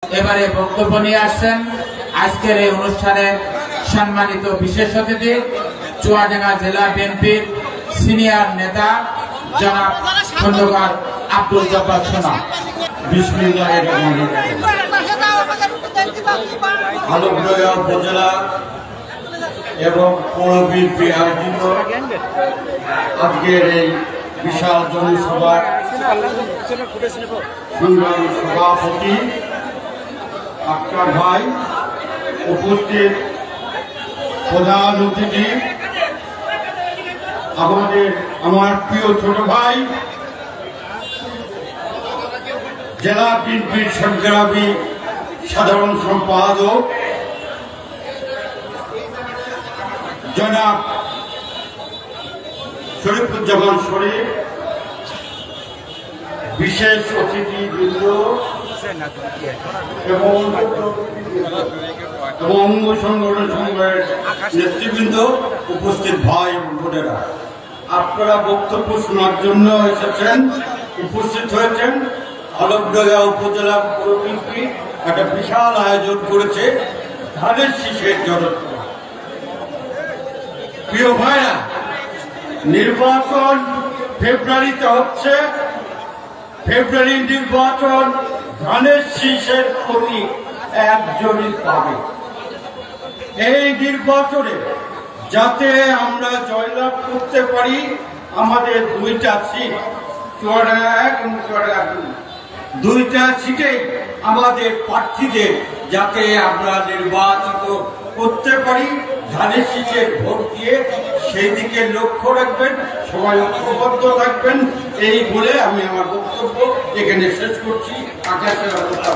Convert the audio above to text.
এবারে বক্তব্য নিয়ে আসছেন আজকের এই অনুষ্ঠানে সম্মানিত বিশেষ অতিথি চুয়াডাঙ্গা জেলা বিএনপির সিনিয়র নেতা জনাব খন্দকার আব্দুল জব্বার সোনা। আলোকনগর উপজেলা এবং পৌর বিএনপি আয়োজিত আজকের এই বিশাল জনসভার সংগ্রামী সভাপতি আক্তার ভাই, উপস্থিত প্রধান অতিথি আমার প্রিয় ছোট ভাই জেলা বিএনপির সংগ্রামী সাধারণ সম্পাদক জনাব শরীফুজ্জামান শরীফ, বিশেষ অতিথিবৃন্দ এবং অঙ্গ সংগঠন সংঘের নেতৃবৃন্দ, উপস্থিত ভাই এবং বোনেরা, আপনারা বক্তব্য শোনার জন্য এসেছেন, উপস্থিত হয়েছেন। আলোকনগর উপজেলা পৌর বিএনপি একটা বিশাল আয়োজন করেছে ধানের শীষের জনসভা। প্রিয় ভাইরা, নির্বাচন ফেব্রুয়ারিতে হচ্ছে। ফেব্রুয়ারি নির্বাচন ধানের শীষের প্রতি একজনই পাবে। এই নির্বাচনে যাতে আমরা জয়লাভ করতে পারি, আমাদের দুইটা সিট, চুয়াডাঙ্গা 1 এবং চুয়াডাঙ্গা 2, দুইটা সিটে আমাদের প্রার্থীদের যাতে আমরা নির্বাচিত করতে পারি, ধানের শীষের ভোট দিয়ে সেই দিকে লক্ষ্য রাখবেন, সবাই ঐক্যবদ্ধ থাকবেন। এই বলে আমি আমার বক্তব্য এখানে শেষ করছি। আকাশের অবস্থা